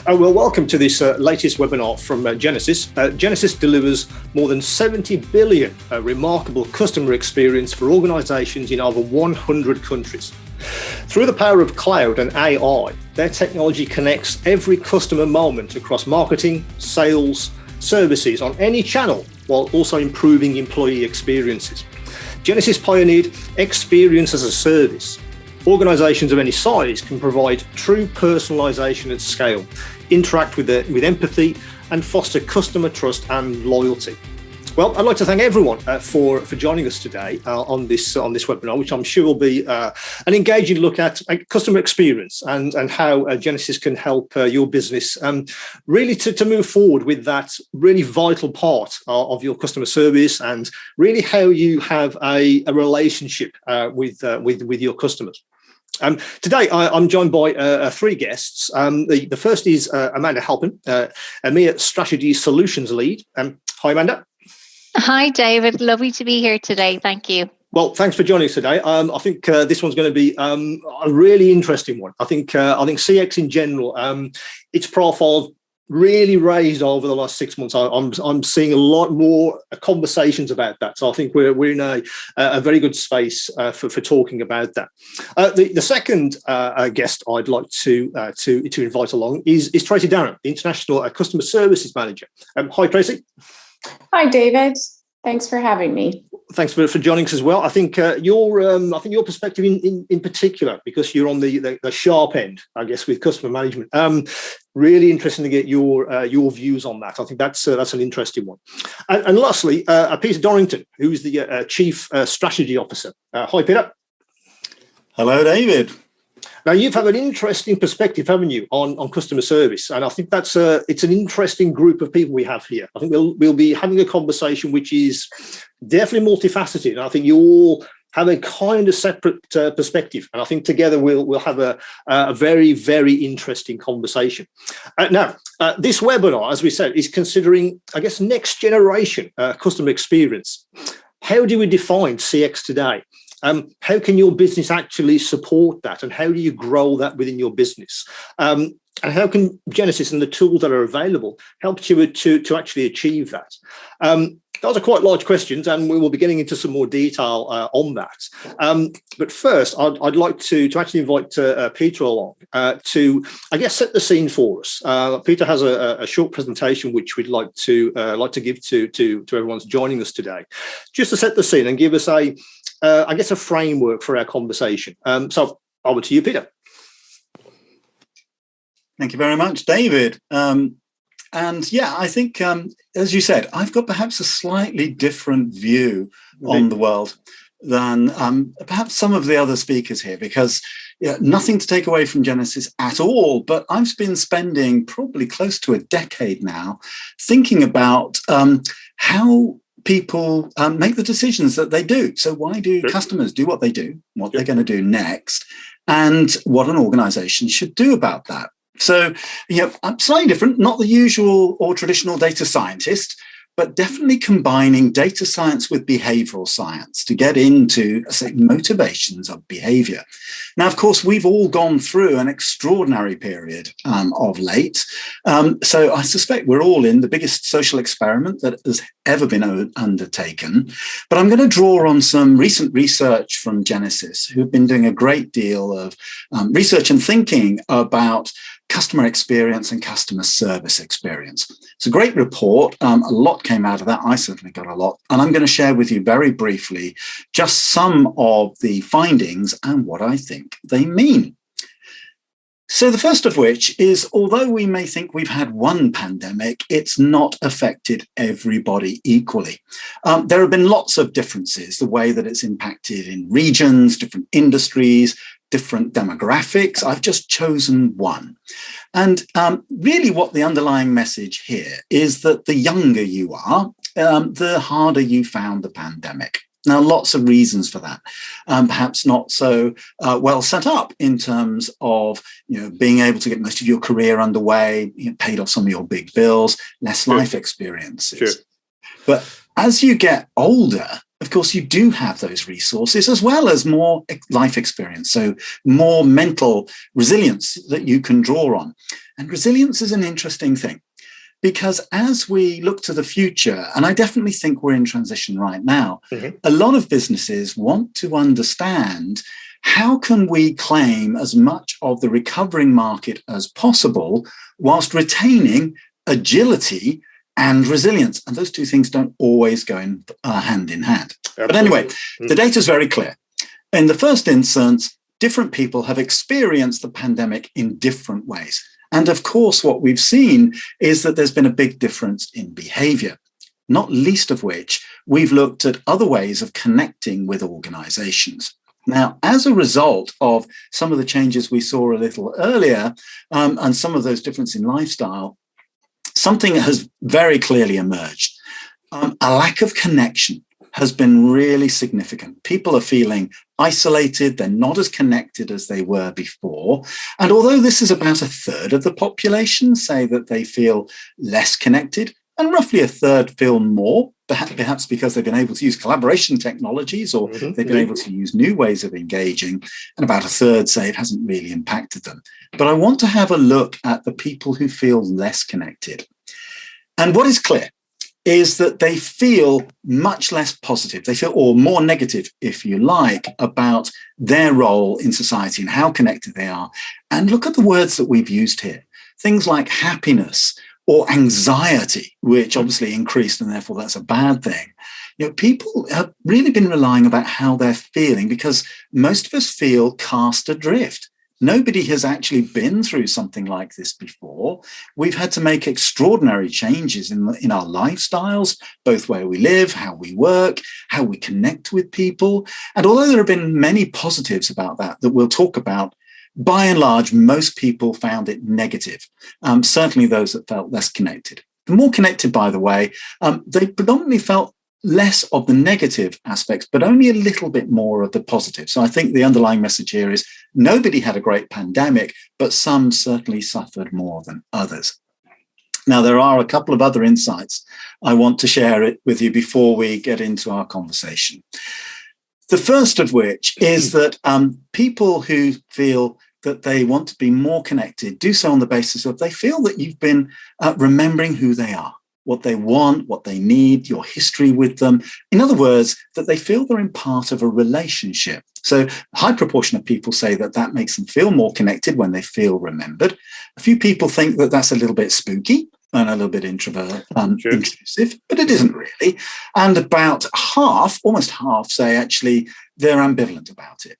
Well, welcome to this latest webinar from GENESYS. GENESYS delivers more than 70 billion remarkable customer experience for organizations in over 100 countries. Through the power of cloud and AI, their technology connects every customer moment across marketing, sales, services on any channel, while also improving employee experiences. GENESYS pioneered experience as a service. Organizations of any size can provide true personalization at scale, interact with empathy, and foster customer trust and loyalty. Well, I'd like to thank everyone for joining us today on this webinar, which I'm sure will be an engaging look at customer experience and how GENESYS can help your business really to move forward with that really vital part of your customer service, and really how you have a relationship with your customers. Today, I'm joined by three guests. The first is Amanda Halpin, Emea Strategy Solutions Lead. Hi, Amanda. Hi, David. Lovely to be here today. Thank you. Well, thanks for joining us today. I think this one's going to be a really interesting one. I think CX in general, its profile really raised over the last 6 months. I'm seeing a lot more conversations about that. So I think we're in a very good space for talking about that. The second guest I'd like to invite along is Tracy Darren, the International Customer Services Manager. Hi, Tracy. Hi, David. Thanks for having me. Thanks for joining us as well. I think your perspective in particular, because you're on the sharp end, I guess, with customer management. Really interesting to get your views on that. I think that's an interesting one. And lastly, Peter Dorrington, who's the Chief Strategy Officer. Hi, Peter. Hello, David. Now, you've had an interesting perspective, haven't you, on customer service? And I think it's an interesting group of people we have here. I think we'll be having a conversation which is definitely multifaceted. And I think you all have a kind of separate perspective. And I think together we'll have a very, very interesting conversation. Now, this webinar, as we said, is considering, I guess, next generation customer experience. How do we define CX today? How can your business actually support that, and how do you grow that within your business? And how can GENESYS and the tools that are available help you to actually achieve that? Those are quite large questions, and we will be getting into some more detail on that. But first, I'd like to actually invite Peter along to, I guess, set the scene for us. Peter has a short presentation which we'd like to give to everyone's joining us today, just to set the scene and give us a framework for our conversation. So over to you, Peter. Thank you very much, David. And yeah, I think, as you said, I've got perhaps a slightly different view on the world than perhaps some of the other speakers here, because nothing to take away from GENESYS at all, but I've been spending probably close to a decade now thinking about how people make the decisions that they do. So why do customers do what they do, what they're going to do next, and what an organization should do about that? So, I'm slightly different, not the usual or traditional data scientist, but definitely combining data science with behavioral science to get into, say, motivations of behavior. Now, of course, we've all gone through an extraordinary period of late. So I suspect we're all in the biggest social experiment that has ever been undertaken. But I'm going to draw on some recent research from GENESYS, who've been doing a great deal of research and thinking about customer experience and customer service experience. It's a great report. A lot came out of that. I certainly got a lot. And I'm going to share with you very briefly just some of the findings and what I think they mean. So the first of which is, although we may think we've had one pandemic, it's not affected everybody equally. There have been lots of differences, the way that it's impacted in regions, different industries, different demographics. I've just chosen one. And really what the underlying message here is that the younger you are, the harder you found the pandemic. Now, lots of reasons for that. Perhaps not so well set up in terms of being able to get most of your career underway, paid off some of your big bills, less life experiences. Sure. But as you get older, of course, you do have those resources as well as more life experience, so more mental resilience that you can draw on. And resilience is an interesting thing, because as we look to the future, and I definitely think we're in transition right now, a lot of businesses want to understand, how can we claim as much of the recovering market as possible whilst retaining agility and resilience? And those two things don't always go hand in hand. Absolutely. But anyway, the data is very clear. In the first instance, different people have experienced the pandemic in different ways. And of course, what we've seen is that there's been a big difference in behavior, not least of which we've looked at other ways of connecting with organizations. Now, as a result of some of the changes we saw a little earlier, and some of those differences in lifestyle, something has very clearly emerged. A lack of connection has been really significant. People are feeling isolated. They're not as connected as they were before. And although this is about a third of the population say that they feel less connected, and roughly a third feel more, perhaps because they've been able to use collaboration technologies, or they've been able to use new ways of engaging, and about a third say it hasn't really impacted them. But I want to have a look at the people who feel less connected. And what is clear is that they feel much less positive. They feel, or more negative, if you like, about their role in society and how connected they are. And look at the words that we've used here. Things like happiness or anxiety, which obviously increased, and therefore that's a bad thing. You know, people have really been relying about how they're feeling, because most of us feel cast adrift. Nobody has actually been through something like this before. We've had to make extraordinary changes in our lifestyles, both where we live, how we work, how we connect with people. And although there have been many positives about that we'll talk about, by and large, most people found it negative, certainly those that felt less connected. The more connected, by the way, they predominantly felt less of the negative aspects, but only a little bit more of the positive. So I think the underlying message here is nobody had a great pandemic, but some certainly suffered more than others. Now, there are a couple of other insights I want to share it with you before we get into our conversation. The first of which is that people who feel that they want to be more connected do so on the basis of they feel that you've been remembering who they are, what they want, what they need, your history with them. In other words, that they feel they're in part of a relationship. So a high proportion of people say that that makes them feel more connected when they feel remembered. A few people think that that's a little bit spooky and a little bit intrusive, but it isn't really. And about half, almost half, say actually they're ambivalent about it.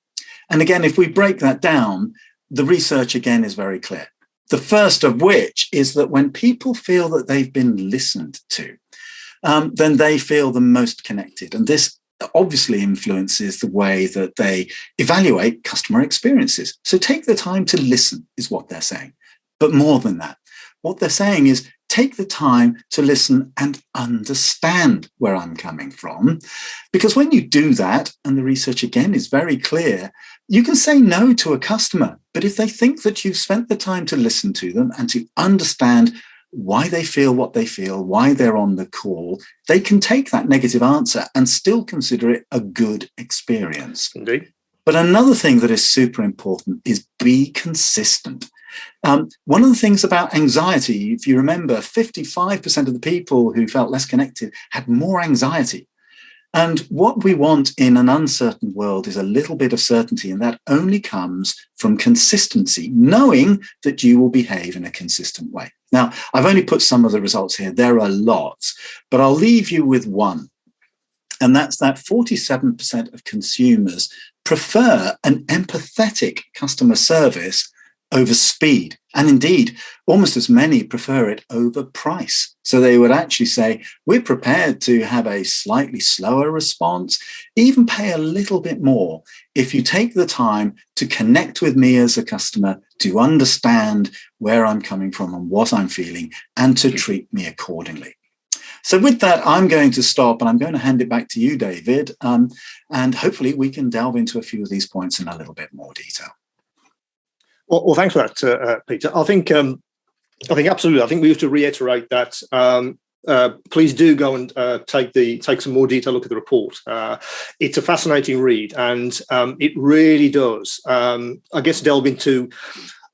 And again, if we break that down, the research again is very clear. The first of which is that when people feel that they've been listened to, then they feel the most connected. And this obviously influences the way that they evaluate customer experiences. So take the time to listen is what they're saying. But more than that, what they're saying is take the time to listen and understand where I'm coming from. Because when you do that, and the research again is very clear, you can say no to a customer. But if they think that you've spent the time to listen to them and to understand why they feel what they feel, why they're on the call, they can take that negative answer and still consider it a good experience. Indeed. But another thing that is super important is be consistent. One of the things about anxiety, if you remember, 55% of the people who felt less connected had more anxiety. And what we want in an uncertain world is a little bit of certainty, and that only comes from consistency, knowing that you will behave in a consistent way. Now, I've only put some of the results here. There are lots, but I'll leave you with one. And that's that 47% of consumers prefer an empathetic customer service over speed. And indeed, almost as many prefer it over price. So they would actually say, we're prepared to have a slightly slower response, even pay a little bit more if you take the time to connect with me as a customer, to understand where I'm coming from and what I'm feeling, and to treat me accordingly. So with that, I'm going to stop and I'm going to hand it back to you, David. And hopefully we can delve into a few of these points in a little bit more detail. Well, thanks for that, Peter. I think absolutely. I think we have to reiterate that please do go and take some more detailed look at the report. It's a fascinating read, and it really does, I guess, delve into.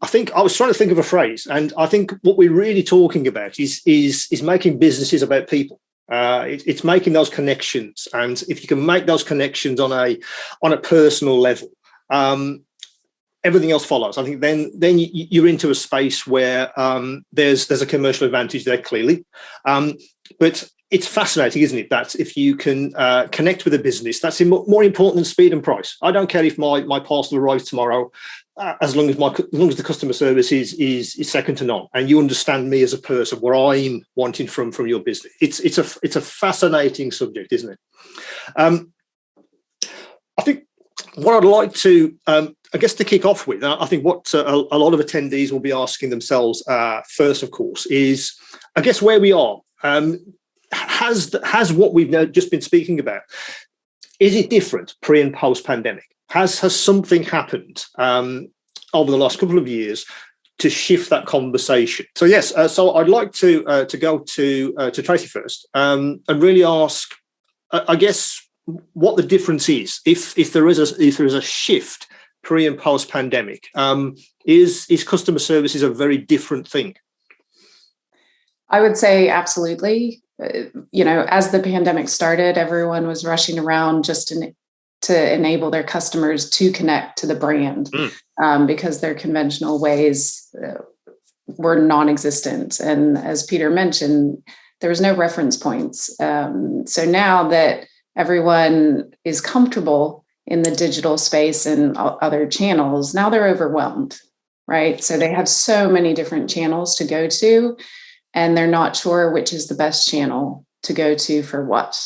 I think I was trying to think of a phrase, and I think what we're really talking about is making businesses about people. It's making those connections, and if you can make those connections on a personal level, everything else follows. I think then you're into a space where there's a commercial advantage there, clearly, but it's fascinating, isn't it, that if you can connect with a business, that's more important than speed and price. I don't care if my parcel arrives tomorrow, as long as the customer service is second to none, and you understand me as a person, what I'm wanting from your business. It's a fascinating subject, isn't it? I think what I'd like to, I guess, to kick off with, I think what a lot of attendees will be asking themselves first, of course, is, I guess, where we are. Has what we've just been speaking about, is it different pre and post pandemic? Has something happened over the last couple of years to shift that conversation? So yes, so I'd like to go to Tracy first, and really ask, I guess, what the difference is if there is a shift pre and post pandemic. Is customer services a very different thing? I would say absolutely. As the pandemic started, everyone was rushing around just to enable their customers to connect to the brand, because their conventional ways were non-existent. And as Peter mentioned, there was no reference points. So now that everyone is comfortable in the digital space and other channels, now they're overwhelmed, right? So they have so many different channels to go to, and they're not sure which is the best channel to go to for what.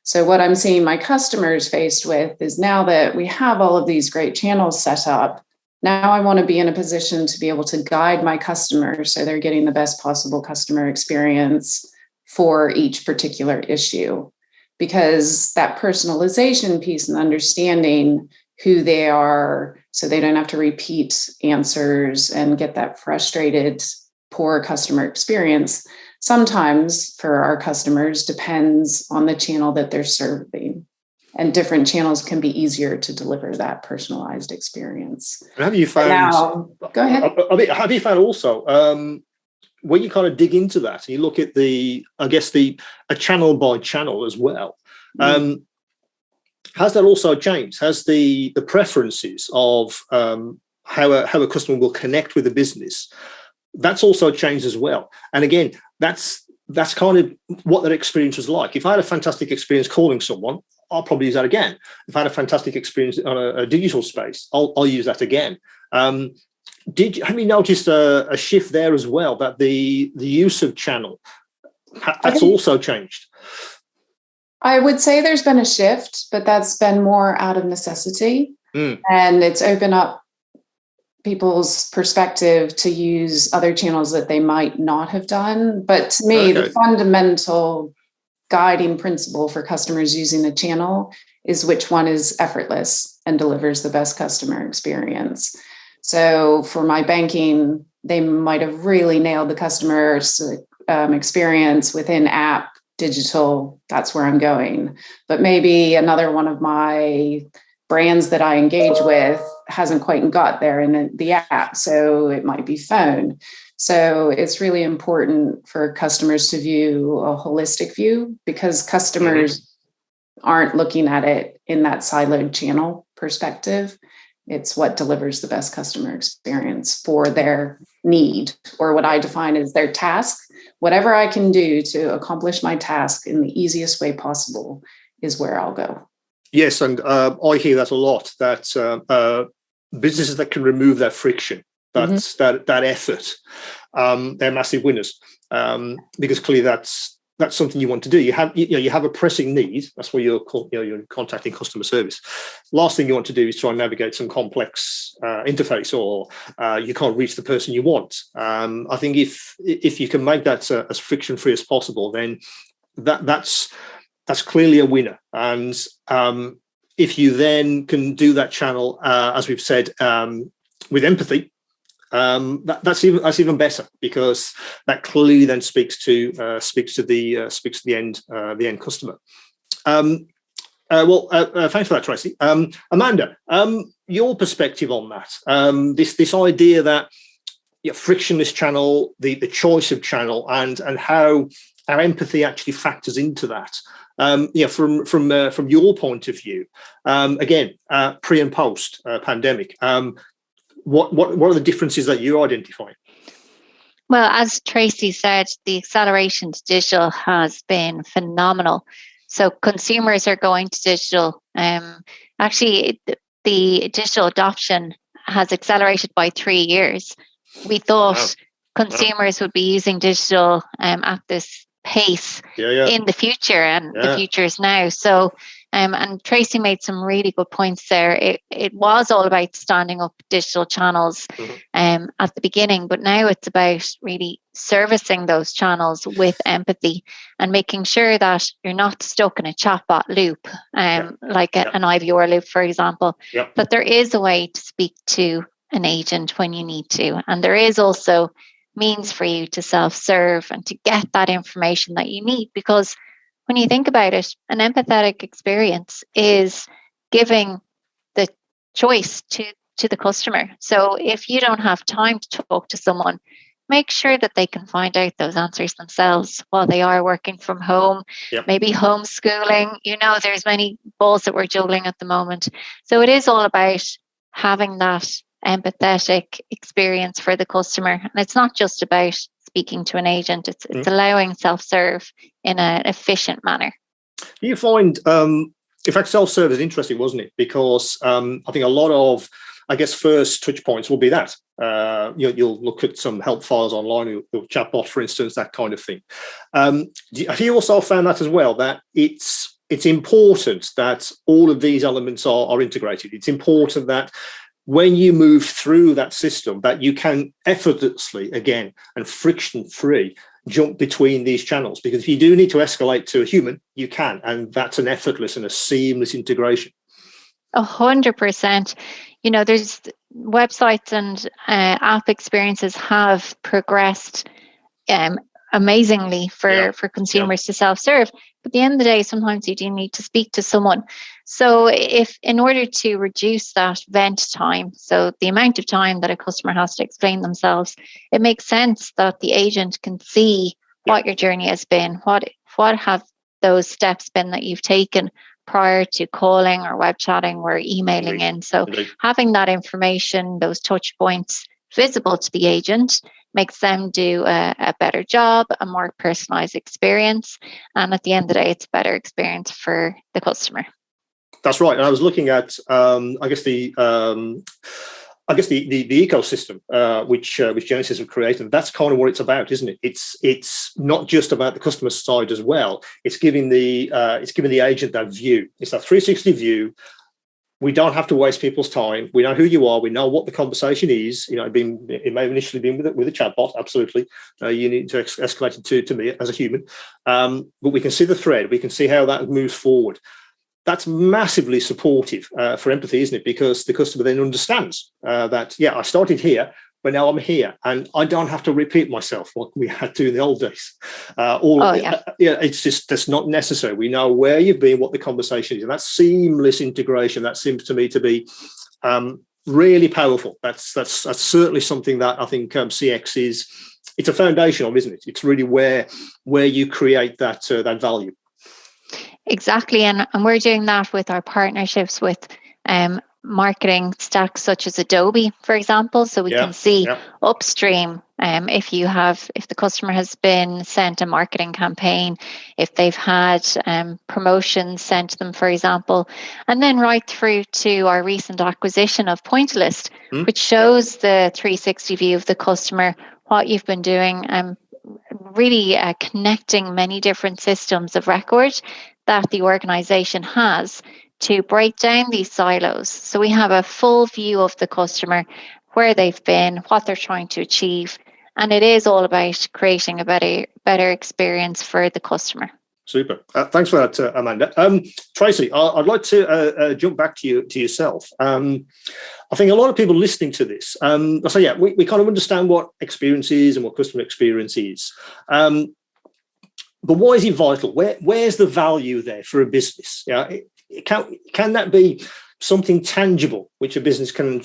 So what I'm seeing my customers faced with is, now that we have all of these great channels set up, now I want to be in a position to be able to guide my customers so they're getting the best possible customer experience for each particular issue. Because that personalization piece and understanding who they are, so they don't have to repeat answers and get that frustrated, poor customer experience, sometimes for our customers depends on the channel that they're serving. And different channels can be easier to deliver that personalized experience. And have you found? Go ahead. Have you found also, when you kind of dig into that and you look at a channel by channel as well, has that also changed? Has the preferences of how a customer will connect with the business, that's also changed as well? And again, that's kind of what that experience was like. If I had a fantastic experience calling someone, I'll probably use that again. If I had a fantastic experience on a digital space, I'll use that again. Have you noticed a shift there as well, that the use of channel, that's also changed? I would say there's been a shift, but that's been more out of necessity. And it's opened up people's perspective to use other channels that they might not have done. But to me, the fundamental guiding principle for customers using the channel is which one is effortless and delivers the best customer experience. So for my banking, they might have really nailed the customer experience within app, digital, that's where I'm going. But maybe another one of my brands that I engage with hasn't quite got there in the app, so it might be phone. So it's really important for customers to view a holistic view, because customers aren't looking at it in that siloed channel perspective. It's what delivers the best customer experience for their need, or what I define as their task. Whatever I can do to accomplish my task in the easiest way possible is where I'll go. Yes, and I hear that a lot, that businesses that can remove that friction, that effort, they're massive winners, because clearly that's something you want to do. You have a pressing need. That's why you're contacting customer service. Last thing you want to do is try and navigate some complex interface, or you can't reach the person you want. I think if you can make that as friction free as possible, then that's clearly a winner. And if you then can do that channel, as we've said, with empathy, That's even better, because that clearly then speaks to the end customer. Thanks for that, Tracy. Amanda, your perspective on that, this idea that frictionless channel, the choice of channel, and how our empathy actually factors into that. From your point of view, again, pre and post pandemic, what are the differences that you're identifying? Well, as Tracy said, the acceleration to digital has been phenomenal. So consumers are going to digital. Actually, the digital adoption has accelerated by 3 years. We thought consumers would be using digital at this pace in the future, and the future is now. So, and Tracy made some really good points there. It was all about standing up digital channels at the beginning, but now it's about really servicing those channels with empathy and making sure that you're not stuck in a chatbot loop, like an IVR loop, for example. But there is a way to speak to an agent when you need to, and there is also means for you to self-serve and to get that information that you need, because when you think about it, an empathetic experience is giving the choice to the customer. So if you don't have time to talk to someone, make sure that they can find out those answers themselves while they are working from home, maybe homeschooling. There's many balls that we're juggling at the moment. So it is all about having that empathetic experience for the customer. And it's not just about speaking to an agent, it's allowing self-serve in an efficient manner. You find, in fact, self-serve is interesting, wasn't it? Because I think a lot of, first touch points will be that. You'll look at some help files online, your Chatbot, for instance, that kind of thing. Have you also found that as well, that it's important that all of these elements are integrated? It's important that when you move through that system, that you can effortlessly, again, and friction-free, jump between these channels. Because if you do need to escalate to a human, you can, and that's an effortless and a seamless integration. 100%. There's websites and app experiences have progressed amazingly for consumers to self-serve. But at the end of the day, sometimes you do need to speak to someone. So if in order to reduce that vent time, so the amount of time that a customer has to explain themselves, it makes sense that the agent can see what your journey has been, what have those steps been that you've taken prior to calling or web chatting or emailing in. So having that information, those touch points visible to the agent makes them do a better job, a more personalized experience. And at the end of the day, it's a better experience for the customer. That's right. And I was looking at, the ecosystem which GENESYS have created. That's kind of what it's about, isn't it? It's not just about the customer side as well. It's giving the agent that view. It's that 360 view. We don't have to waste people's time. We know who you are. We know what the conversation is. It may have initially been with a chatbot. Absolutely, you need to escalate it to me as a human. But we can see the thread. We can see how that moves forward. That's massively supportive for empathy, isn't it? Because the customer then understands that, I started here, but now I'm here, and I don't have to repeat myself what we had to in the old days. It's just, that's not necessary. We know where you've been, what the conversation is, and that seamless integration, that seems to me to be really powerful. That's certainly something that I think CX is. It's a foundation of, isn't it? It's really where you create that value. Exactly, and we're doing that with our partnerships with marketing stacks such as Adobe, for example, so we can see upstream if the customer has been sent a marketing campaign, if they've had promotions sent to them, for example, and then right through to our recent acquisition of Pointlist, which shows the 360 view of the customer, what you've been doing, really connecting many different systems of record that the organization has to break down these silos. So we have a full view of the customer, where they've been, what they're trying to achieve. And it is all about creating a better experience for the customer. Super. Thanks for that, Amanda. Tracy, I'd like to jump back to yourself. I think a lot of people listening to this, so yeah, we kind of understand what experience is and what customer experience is. But why is it vital? Where's the value there for a business? Yeah, can that be something tangible, which a business can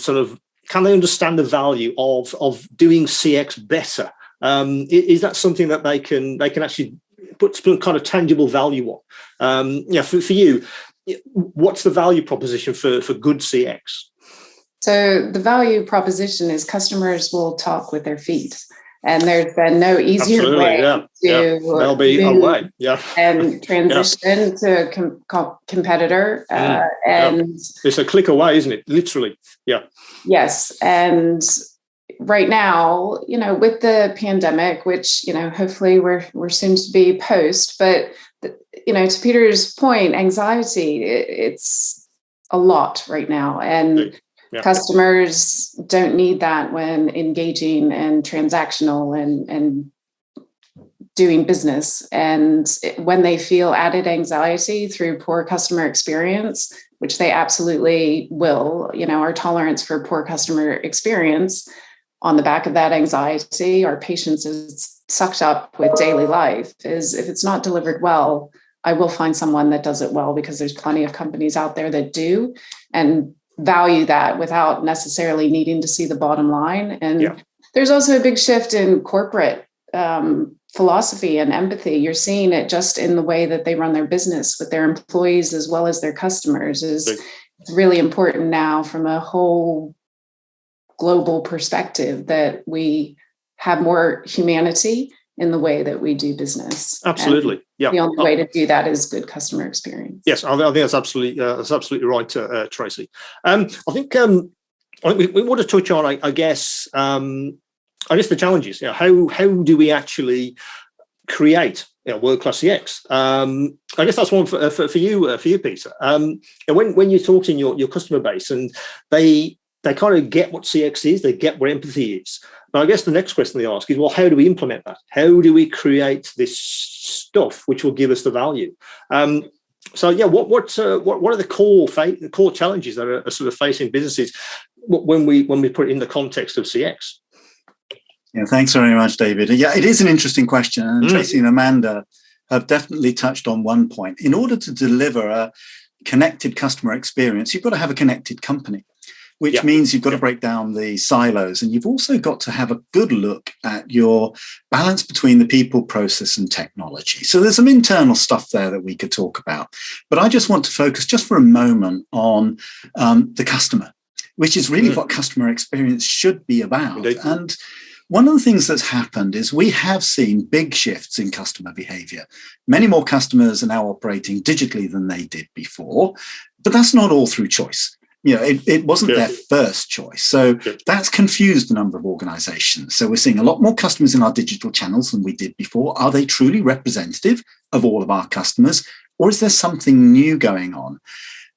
can they understand the value of doing CX better? Is that something that they can actually put kind of tangible value on? For you, what's the value proposition for good CX? So the value proposition is customers will talk with their feet. And there's been no easier way to There'll be a way, and transition to a competitor. And it's a click away, isn't it? Literally, yeah. Yes, and right now, with the pandemic, which hopefully we're soon to be post, but to Peter's point, anxiety, it's a lot right now, and customers don't need that when engaging and transactional and doing business. And when they feel added anxiety through poor customer experience, which they absolutely will, our tolerance for poor customer experience on the back of that anxiety, our patience is sucked up with daily life, is if it's not delivered well, I will find someone that does it well, because there's plenty of companies out there that do and value that without necessarily needing to see the bottom line. And there's also a big shift in corporate philosophy and empathy. You're seeing it just in the way that they run their business with their employees as well as their customers is really important now from a whole global perspective, that we have more humanity in the way that we do business. Absolutely. And the only way to do that is good customer experience. Yes, I think that's absolutely right, Tracy. I think we want to touch on, I guess the challenges. How do we actually create world-class CX? I guess that's one for you, Peter. When you're talking your customer base, and they kind of get what CX is, they get what empathy is. But I guess the next question they ask is, well, how do we implement that? How do we create this stuff which will give us the value? What are the core challenges that are sort of facing businesses when we put it in the context of CX? Yeah, thanks very much, David. Yeah, it is an interesting question, and Tracy and Amanda have definitely touched on one point. In order to deliver a connected customer experience, you've got to have a connected company, which means you've got to break down the silos, and you've also got to have a good look at your balance between the people, process, and technology. So there's some internal stuff there that we could talk about. But I just want to focus just for a moment on the customer, which is really what customer experience should be about. Indeed. And one of the things that's happened is we have seen big shifts in customer behavior. Many more customers are now operating digitally than they did before, but that's not all through choice. It wasn't their first choice. So that's confused a number of organizations. So we're seeing a lot more customers in our digital channels than we did before. Are they truly representative of all of our customers, or is there something new going on?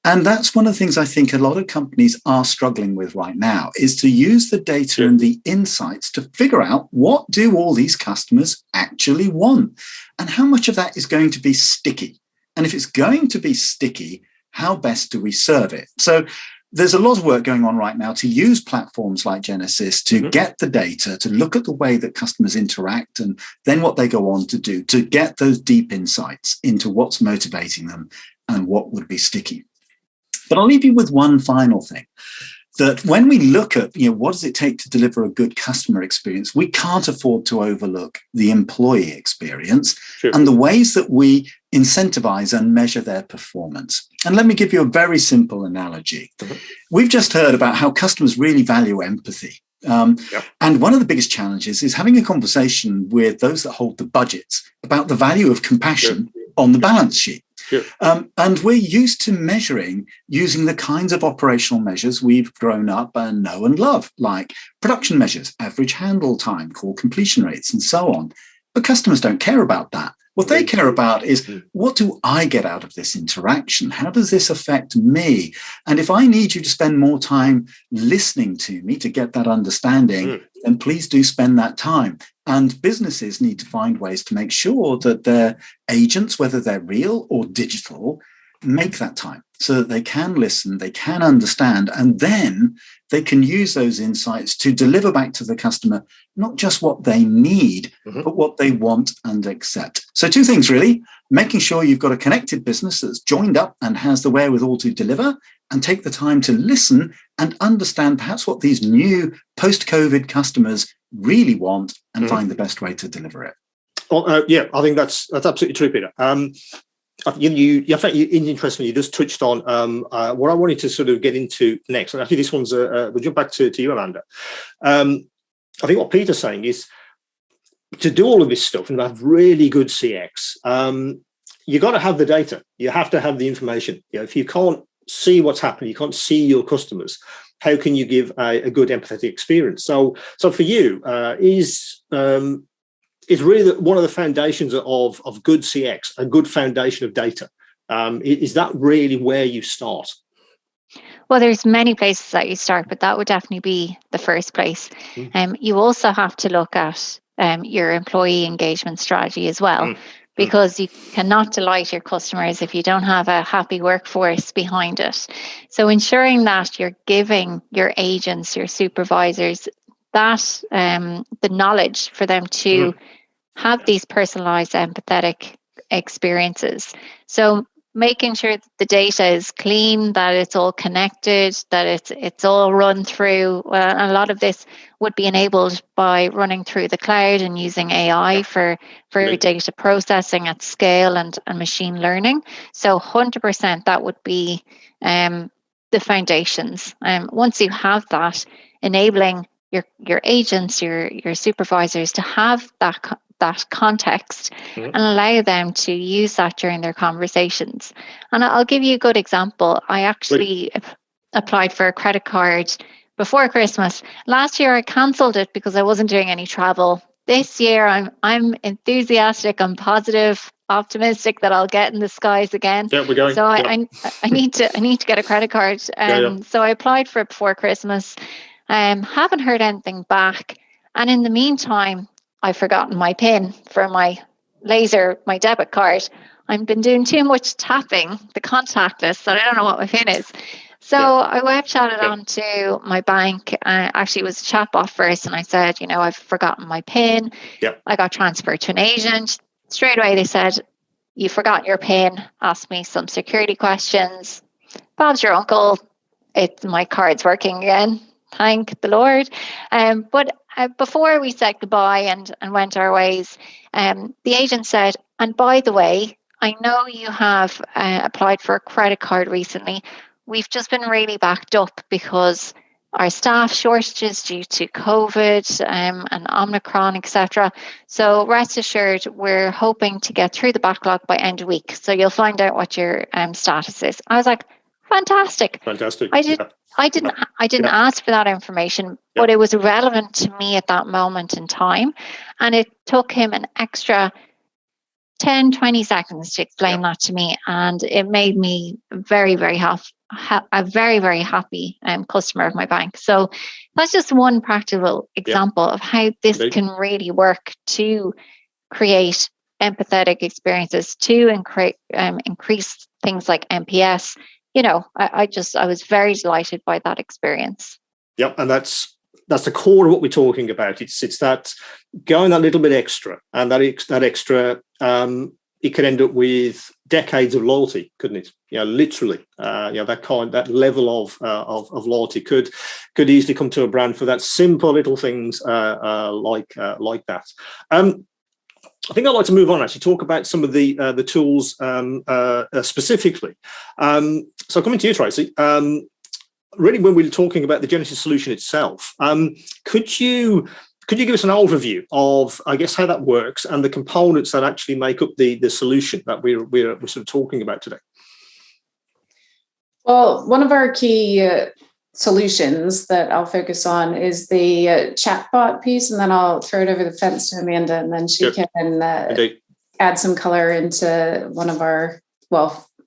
And that's one of the things I think a lot of companies are struggling with right now, is to use the data and the insights to figure out, what do all these customers actually want? And how much of that is going to be sticky? And if it's going to be sticky, how best do we serve it? So there's a lot of work going on right now to use platforms like GENESYS to get the data, to look at the way that customers interact, and then what they go on to do, to get those deep insights into what's motivating them and what would be sticky. But I'll leave you with one final thing, that when we look at, what does it take to deliver a good customer experience, we can't afford to overlook the employee experience and the ways that we incentivize and measure their performance. And let me give you a very simple analogy. We've just heard about how customers really value empathy. And one of the biggest challenges is having a conversation with those that hold the budgets about the value of compassion on the balance sheet. And we're used to measuring using the kinds of operational measures we've grown up and know and love, like production measures, average handle time, call completion rates, and so on. But customers don't care about that. What they care about is, what do I get out of this interaction? How does this affect me? And if I need you to spend more time listening to me to get that understanding, then please do spend that time. And businesses need to find ways to make sure that their agents, whether they're real or digital, make that time. so that they can listen, they can understand, and then they can use those insights to deliver back to the customer not just what they need, but what they want and accept. So two things, really: making sure you've got a connected business that's joined up and has the wherewithal to deliver, and take the time to listen and understand perhaps what these new post-COVID customers really want and find the best way to deliver it. Well, yeah, I think that's absolutely true, Peter. Interestingly, you just touched on what I wanted to sort of get into next. And actually, this one's, we'll jump back to you, Amanda. I think what Peter's saying is to do all of this stuff and have really good CX, you got to have the data. You have to have the information. If you can't see what's happening, you can't see your customers, how can you give a good empathetic experience? So for you, is really one of the foundations of good CX, a good foundation of data. Is that really where you start? Well, there's many places that you start, but that would definitely be the first place. You also have to look at your employee engagement strategy as well, because you cannot delight your customers if you don't have a happy workforce behind it. So ensuring that you're giving your agents, your supervisors, that the knowledge for them to have these personalized, empathetic experiences. So making sure that the data is clean, that it's all connected, that it's all run through. A lot of this would be enabled by running through the cloud and using AI for data processing at scale and machine learning. So 100% that would be the foundations. Once you have that, enabling your agents, your supervisors to have that context and allow them to use that during their conversations. And I'll give you a good example. I actually applied for a credit card before Christmas. Last year I cancelled it because I wasn't doing any travel. This year I'm enthusiastic, I'm positive, optimistic that I'll get in the skies again. Yeah, we're going. So I need to get a credit card. So I applied for it before Christmas. Haven't heard anything back. And in the meantime, I've forgotten my PIN for my debit card. I've been doing too much tapping the contactless that I don't know what my PIN is. So I web chatted on to my bank. Actually, it was a chatbot first. And I said, I've forgotten my PIN. I got transferred to an agent. Straight away, they said, you forgot your PIN. Asked me some security questions. Bob's your uncle. My card's working again. Thank the Lord. But before we said goodbye and went our ways, the agent said, and by the way, I know you have applied for a credit card recently. We've just been really backed up because our staff shortages due to COVID and Omicron, etc. So rest assured, we're hoping to get through the backlog by end of week. So you'll find out what your status is. I was like, fantastic. I didn't ask for that information, but it was relevant to me at that moment in time. And it took him an extra 10, 20 seconds to explain that to me. And it made me very, very a very, very happy customer of my bank. So that's just one practical example of how this can really work to create empathetic experiences, to increase things like NPS. I was very delighted by that experience. Yep, and that's the core of what we're talking about. It's that going that little bit extra, and that extra, it could end up with decades of loyalty, couldn't it? Literally, that level of loyalty could easily come to a brand for that simple little things like that. I think I'd like to move on, actually, talk about some of the tools specifically. So coming to you, Tracy, really when we were talking about the GENESYS solution itself, could you give us an overview of, I guess, how that works and the components that actually make up the solution that we're sort of talking about today? Well, one of our key solutions that I'll focus on is the chatbot piece, and then I'll throw it over the fence to Amanda, and then she can add some color into one of our,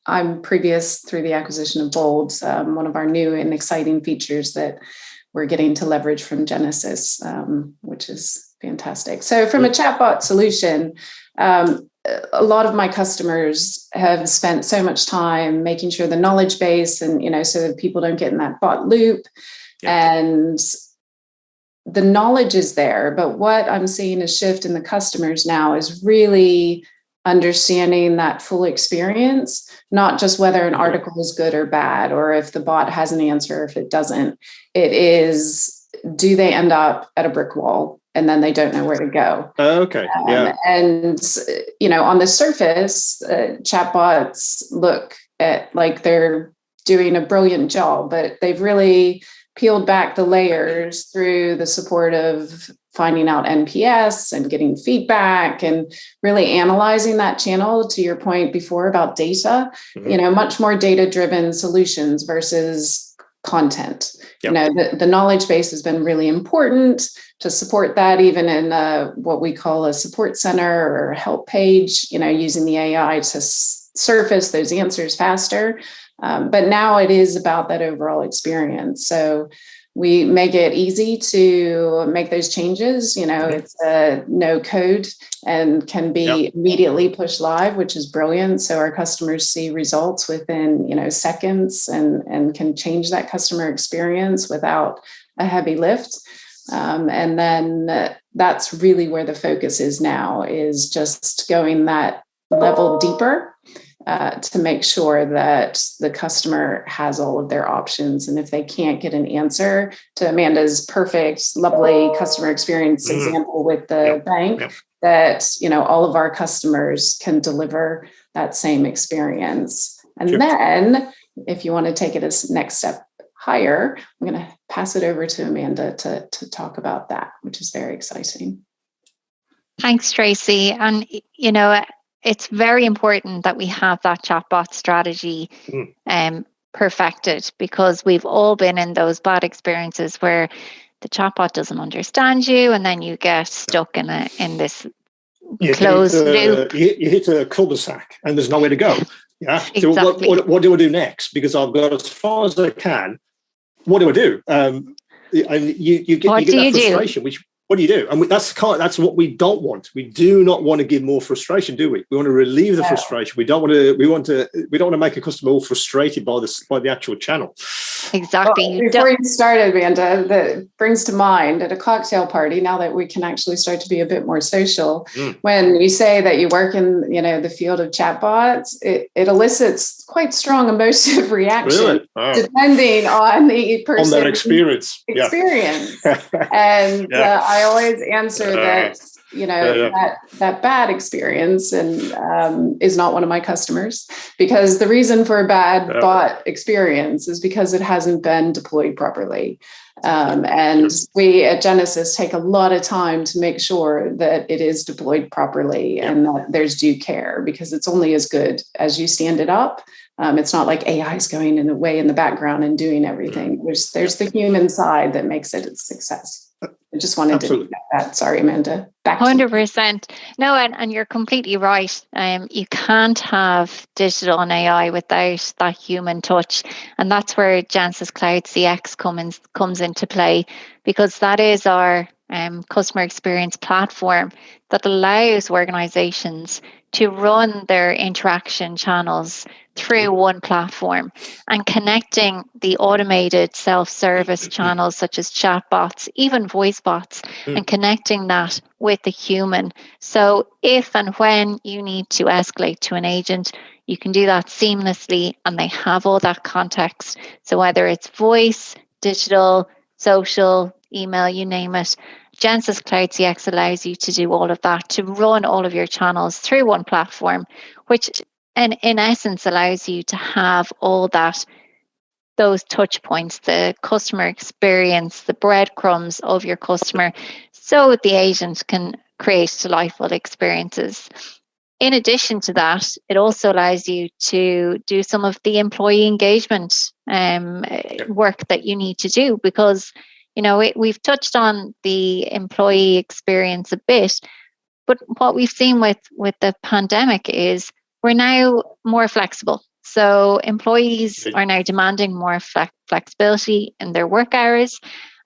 I'm previous through the acquisition of Bold, one of our new and exciting features that we're getting to leverage from GENESYS, which is Fantastic. So from a chatbot solution, a lot of my customers have spent so much time making sure the knowledge base and, so that people don't get in that bot loop. And the knowledge is there. But what I'm seeing a shift in the customers now is really understanding that full experience, not just whether an article is good or bad, or if the bot has an answer, if it doesn't. It is, do they end up at a brick wall and then they don't know where to go? Okay. And, on the surface, chatbots look at like they're doing a brilliant job, but they've really peeled back the layers through the support of finding out NPS and getting feedback and really analyzing that channel, to your point before about data, much more data-driven solutions versus content. The knowledge base has been really important to support that, even in what we call a support center or help page, using the AI to surface those answers faster. But now it is about that overall experience. So we make it easy to make those changes. It's no code and can be immediately pushed live, which is brilliant. So our customers see results within, seconds and can change that customer experience without a heavy lift. And then that's really where the focus is now, is just going that level deeper to make sure that the customer has all of their options. And if they can't get an answer, to Amanda's perfect, lovely customer experience example with the bank, that, all of our customers can deliver that same experience. And then if you want to take it as next step higher, I'm going to pass it over to Amanda to talk about that, which is very exciting. Thanks, Tracy. And, it's very important that we have that chatbot strategy perfected, because we've all been in those bad experiences where the chatbot doesn't understand you, and then you get stuck in this closed loop. You hit a cul-de-sac and there's nowhere to go. Yeah. Exactly. So what do I do next? Because I've got as far as I can. What do I do? And you get that frustration, which. What do you do? And that's what we don't want. We do not want to give more frustration, do we? We want to relieve the frustration. We don't want to make a customer all frustrated by the actual channel. Exactly. Well, before you started, Amanda, that brings to mind at a cocktail party, now that we can actually start to be a bit more social, when you say that you work in the field of chatbots, it elicits quite strong emotive reaction, depending on the person's on their experience. And I always answer that that bad experience and is not one of my customers, because the reason for a bad bot experience is because it hasn't been deployed properly. And we at GENESYS take a lot of time to make sure that it is deployed properly and that there's due care, because it's only as good as you stand it up. It's not like AI is going in the background and doing everything. There's the human side that makes it a success. I just wanted to get that. Sorry, Amanda. Back 100%. No, and you're completely right. You can't have digital and AI without that human touch. And that's where GENESYS Cloud CX comes into play, because that is our customer experience platform that allows organizations to run their interaction channels through one platform, and connecting the automated self-service channels such as chatbots, even voice bots, and connecting that with the human. So if and when you need to escalate to an agent, you can do that seamlessly, and they have all that context. So whether it's voice, digital, social, email, you name it, GENESYS Cloud CX allows you to do all of that, to run all of your channels through one platform, which in essence allows you to have all those touch points, the customer experience, the breadcrumbs of your customer, so the agent can create delightful experiences. In addition to that, it also allows you to do some of the employee engagement work that you need to do, because we've touched on the employee experience a bit, but what we've seen with the pandemic is we're now more flexible. So employees are now demanding more flexibility in their work hours.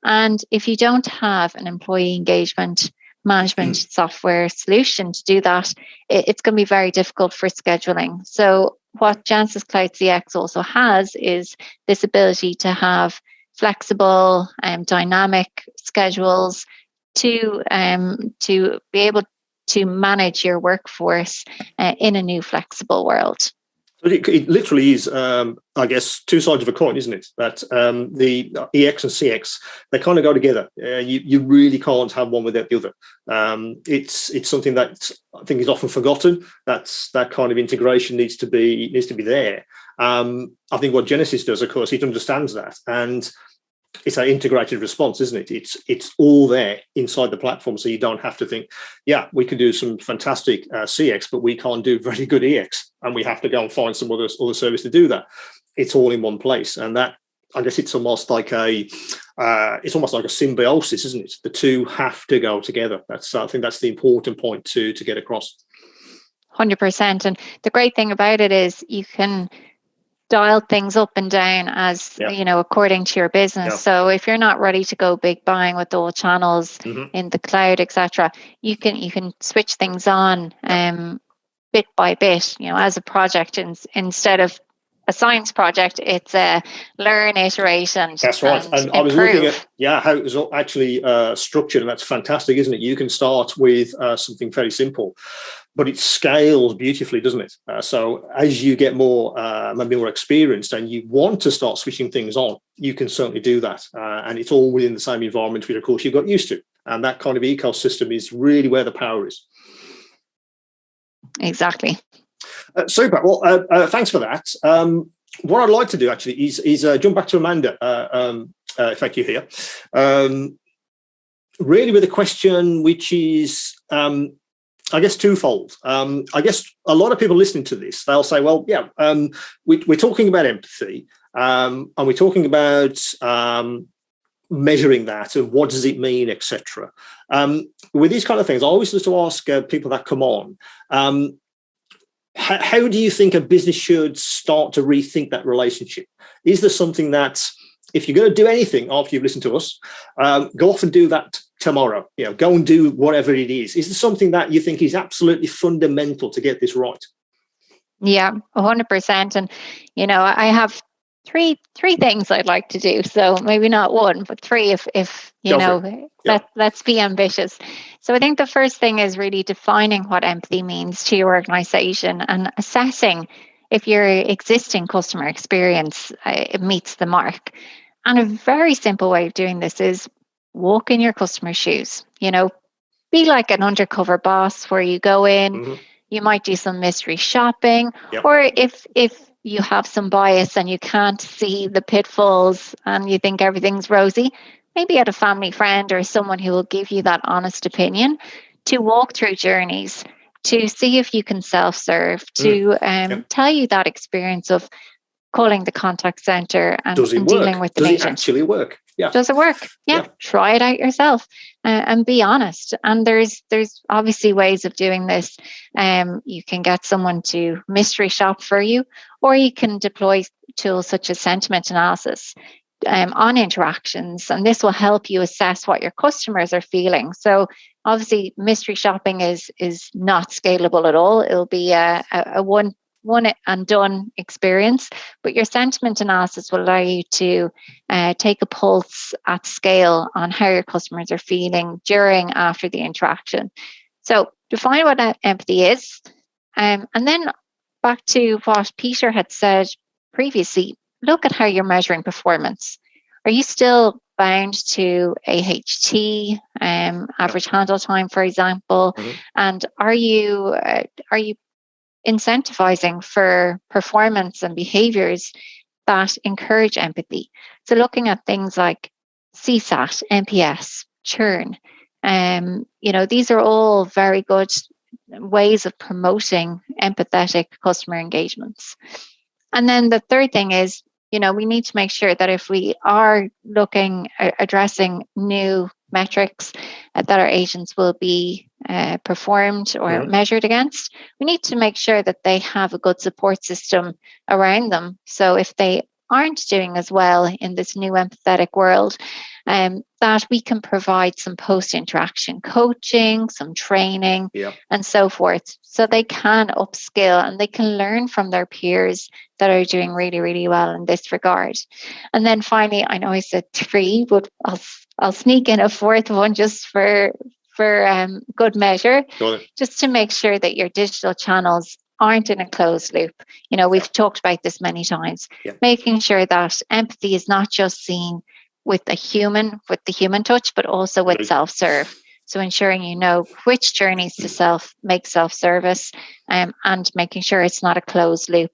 And if you don't have an employee engagement management software solution to do that, it's going to be very difficult for scheduling. So what GENESYS Cloud CX also has is this ability to have flexible and dynamic schedules to be able to manage your workforce in a new flexible world. But it literally is, I guess, two sides of a coin, isn't it? That the EX and CX, they kind of go together. You really can't have one without the other. It's something that I think is often forgotten. That kind of integration needs to be there. I think what GENESYS does, of course, it understands that, and it's an integrated response, isn't it? It's all there inside the platform, so you don't have to think, yeah, we can do some fantastic CX, but we can't do very good EX, and we have to go and find some other service to do that. It's all in one place, and that, I guess, it's almost like a symbiosis, isn't it? The two have to go together. I think that's the important point to get across. 100%, and the great thing about it is you can dial things up and down as according to your business. So if you're not ready to go big bang with all channels in the cloud, etc., you can switch things on bit by bit, as a project, instead of a science project. It's a learn, iterate, and that's right. And I was looking at how it was actually structured, and that's fantastic, isn't it? You can start with something very simple, but it scales beautifully, doesn't it? So as you get maybe more experienced and you want to start switching things on, you can certainly do that. And it's all within the same environment, which of course you've got used to. And that kind of ecosystem is really where the power is. Exactly. Super. Well, thanks for that. What I'd like to do actually is jump back to Amanda. Thank you here. Really with a question which is, I guess, twofold. I guess a lot of people listening to this, they'll say, well, yeah, we're talking about empathy, and we're talking about measuring that and what does it mean, etc. With these kind of things, I always used to ask people that come on, how do you think a business should start to rethink that relationship? Is there something that, if you're going to do anything after you've listened to us, go off and do that tomorrow? Go and do whatever it is. Is there something that you think is absolutely fundamental to get this right? Yeah, 100%. And I have three things I'd like to do. So maybe not one, but three, if let's be ambitious. So I think the first thing is really defining what empathy means to your organization and assessing if your existing customer experience it meets the mark. And a very simple way of doing this is walk in your customer's shoes. Be like an undercover boss where you go in, you might do some mystery shopping, or if you have some bias and you can't see the pitfalls and you think everything's rosy, maybe at a family friend or someone who will give you that honest opinion, to walk through journeys, to see if you can self-serve, to tell you that experience of calling the contact center and dealing with an agent. Does it actually work? Yeah. Does it work? Yeah. Try it out yourself and be honest. And there's obviously ways of doing this. You can get someone to mystery shop for you, or you can deploy tools such as sentiment analysis on interactions, and this will help you assess what your customers are feeling. So obviously mystery shopping is not scalable at all. It'll be a one and done experience, but your sentiment analysis will allow you to take a pulse at scale on how your customers are feeling during, after the interaction. So define what empathy is, and then back to what Peter had said previously, look at how you're measuring performance. Are you still bound to AHT, average handle time, for example, and are you incentivizing for performance and behaviors that encourage empathy? So looking at things like CSAT, NPS, churn, these are all very good ways of promoting empathetic customer engagements. And then the third thing is, we need to make sure that if we are addressing new metrics that our agents will be performed or measured against, we need to make sure that they have a good support system around them. So if they aren't doing as well in this new empathetic world, that we can provide some post-interaction coaching, some training, and so forth, so they can upskill and they can learn from their peers that are doing really, really well in this regard. And then finally, I know I said 3, but I'll sneak in a 4th one just for good measure, just to make sure that your digital channels aren't in a closed loop. We've talked about this many times, making sure that empathy is not just seen with the human touch, but also with self-serve. So ensuring which journeys to make self-service, and making sure it's not a closed loop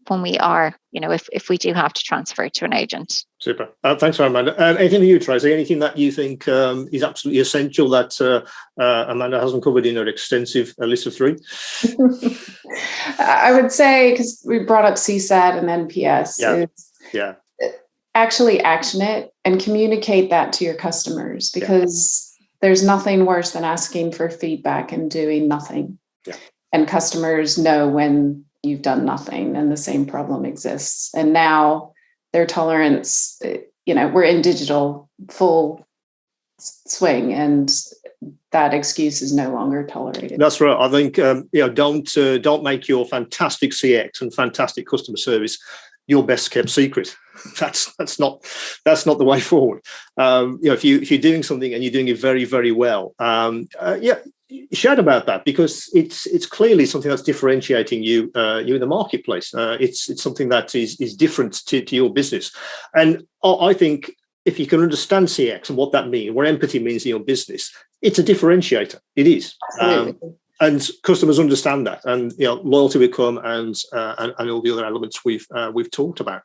when we are, if we do have to transfer to an agent. Super. Thanks, Amanda. Anything for you, Tracy? Anything that you think is absolutely essential that Amanda hasn't covered in her extensive list of 3? I would say, because we brought up CSAT and NPS, actually action it and communicate that to your customers, because there's nothing worse than asking for feedback and doing nothing. And customers know when you've done nothing and the same problem exists. And now their tolerance, we're in digital full swing, and that excuse is no longer tolerated. That's right. I think don't make your fantastic CX and fantastic customer service your best kept secret. That's not the way forward. If you're doing something and you're doing it very, very well, shout about that, because it's clearly something that's differentiating you in the marketplace. It's something that is different to your business. And I think if you can understand CX and what that means, what empathy means in your business, it's a differentiator. It is. And customers understand that, and loyalty will come, and all the other elements we've talked about.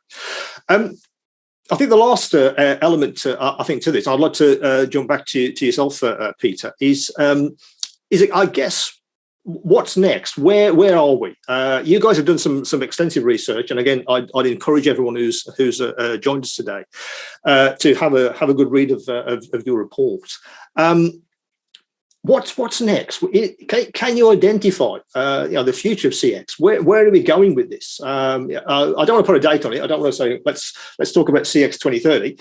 I think the last element, I think, to this, I'd like to jump back to yourself, Peter. Is I guess, what's next? Where are we? You guys have done some extensive research, and again, I'd encourage everyone who's joined us today to have a good read of your report. What's next? Can you identify the future of CX? Where are we going with this? I don't want to put a date on it. I don't want to say let's talk about CX 2030.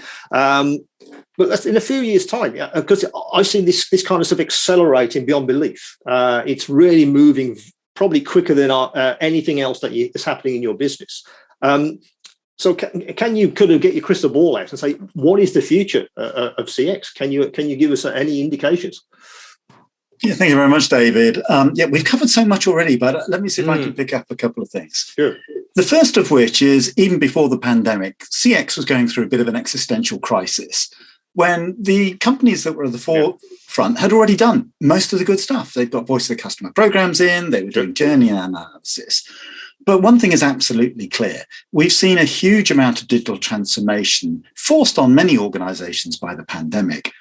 But that's in a few years' time, because I've seen this kind of stuff accelerating beyond belief. It's really moving probably quicker than anything else that is happening in your business. So can you get your crystal ball out and say, what is the future of CX? Can you give us any indications? Yeah, thank you very much, David. We've covered so much already, but let me see if I can pick up a couple of things. Sure. The first of which is, even before the pandemic, CX was going through a bit of an existential crisis when the companies that were at the forefront had already done most of the good stuff. They've got voice of the customer programs in, they were doing journey analysis. But one thing is absolutely clear. We've seen a huge amount of digital transformation forced on many organizations by the pandemic,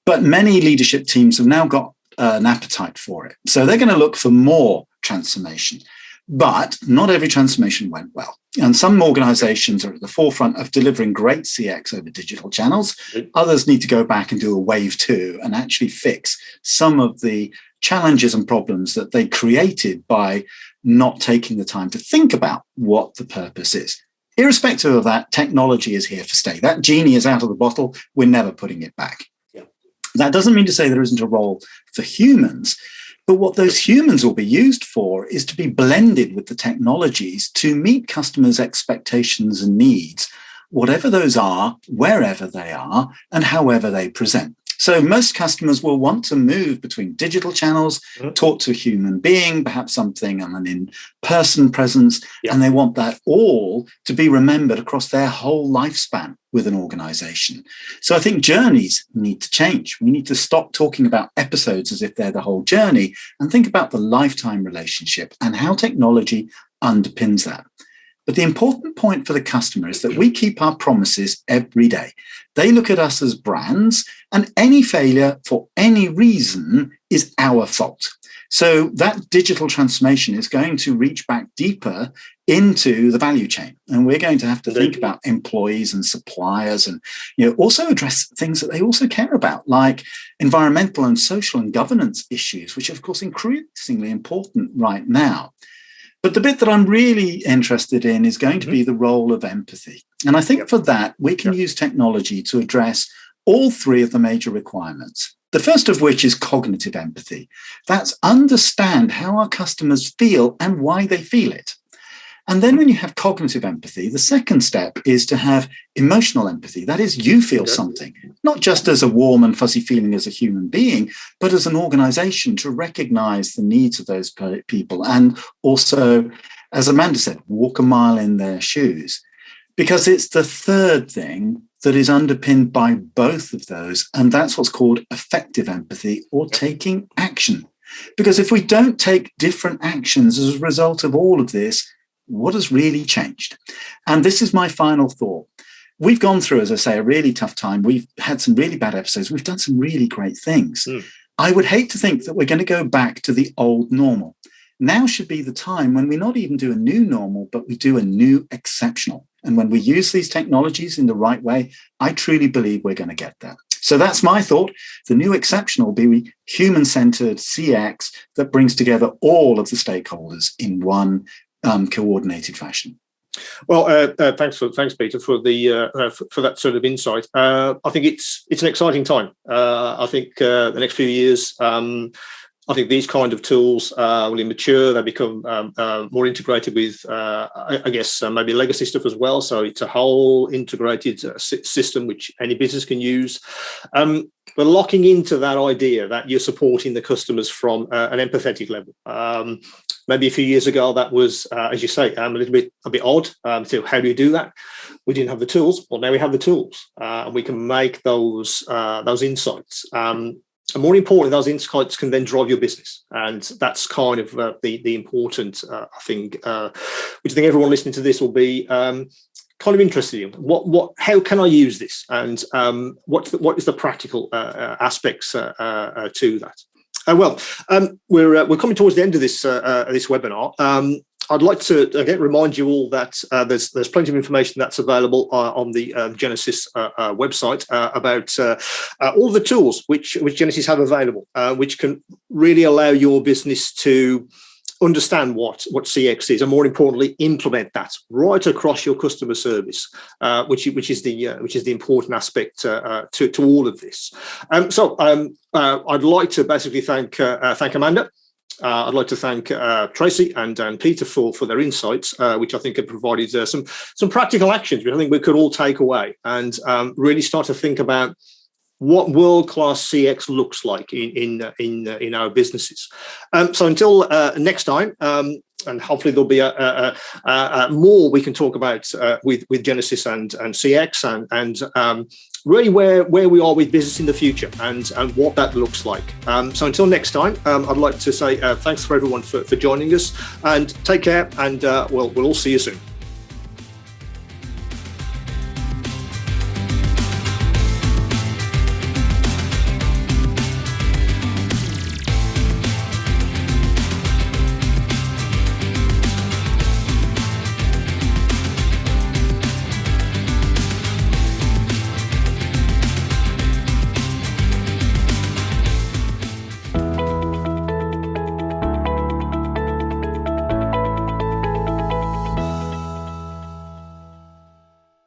but many leadership teams have now got an appetite for it. So they're going to look for more transformation. But not every transformation went well. And some organizations are at the forefront of delivering great CX over digital channels. Others need to go back and do a wave 2 and actually fix some of the challenges and problems that they created by not taking the time to think about what the purpose is. Irrespective of that, technology is here to stay. That genie is out of the bottle. We're never putting it back. That doesn't mean to say there isn't a role for humans, but what those humans will be used for is to be blended with the technologies to meet customers' expectations and needs, whatever those are, wherever they are, and however they present. So most customers will want to move between digital channels, talk to a human being, perhaps something on an in-person presence, and they want that all to be remembered across their whole lifespan with an organization. So I think journeys need to change. We need to stop talking about episodes as if they're the whole journey and think about the lifetime relationship and how technology underpins that. But the important point for the customer is that we keep our promises every day. They look at us as brands, and any failure for any reason is our fault. So that digital transformation is going to reach back deeper into the value chain. And we're going to have to think about employees and suppliers, and also address things that they also care about, like environmental and social and governance issues, which are, of course, increasingly important right now. But the bit that I'm really interested in is going to be the role of empathy. And I think for that, we can use technology to address all three of the major requirements. The first of which is cognitive empathy. That's understand how our customers feel and why they feel it. And then when you have cognitive empathy, the second step is to have emotional empathy. That is, you feel something, not just as a warm and fuzzy feeling as a human being, but as an organization to recognize the needs of those people. And also, as Amanda said, walk a mile in their shoes. Because it's the third thing that is underpinned by both of those. And that's what's called effective empathy, or taking action. Because if we don't take different actions as a result of all of this, what has really changed? And this is my final thought. We've gone through, as I say, a really tough time. We've had some really bad episodes. We've done some really great things. I would hate to think that we're going to go back to the old normal. Now should be the time when we not even do a new normal, but we do a new exceptional. And when we use these technologies in the right way, I truly believe we're going to get there. So that's my thought. The new exceptional will be human-centered CX that brings together all of the stakeholders in one coordinated fashion. Well, thanks, Peter, for that sort of insight. I think it's an exciting time. I think the next few years, I think these kind of tools will mature. They become more integrated with, I guess, maybe legacy stuff as well. So it's a whole integrated system which any business can use. But locking into that idea that you're supporting the customers from an empathetic level. Maybe a few years ago, that was, as you say, a bit odd. So how do you do that? We didn't have the tools. Well, now we have the tools, and we can make those insights. And more importantly, those insights can then drive your business, and that's kind of the important thing, which I think everyone listening to this will be kind of interested in. How can I use this, and what is the practical aspects to that? We're coming towards the end of this webinar. I'd like to again remind you all that there's plenty of information that's available on the GENESYS website about all the tools which GENESYS have available, which can really allow your business to understand what CX is, and more importantly, implement that right across your customer service, which is the important aspect to all of this. So I'd like to basically thank Amanda. I'd like to thank Tracy and Peter for their insights, which I think have provided some practical actions, which I think we could all take away and really start to think about what world-class CX looks like in our businesses. So until next time, and hopefully there'll be more we can talk about with GENESYS and CX and really where we are with business in the future and what that looks like. So until next time, I'd like to say thanks for everyone for joining us, and take care, and we'll all see you soon.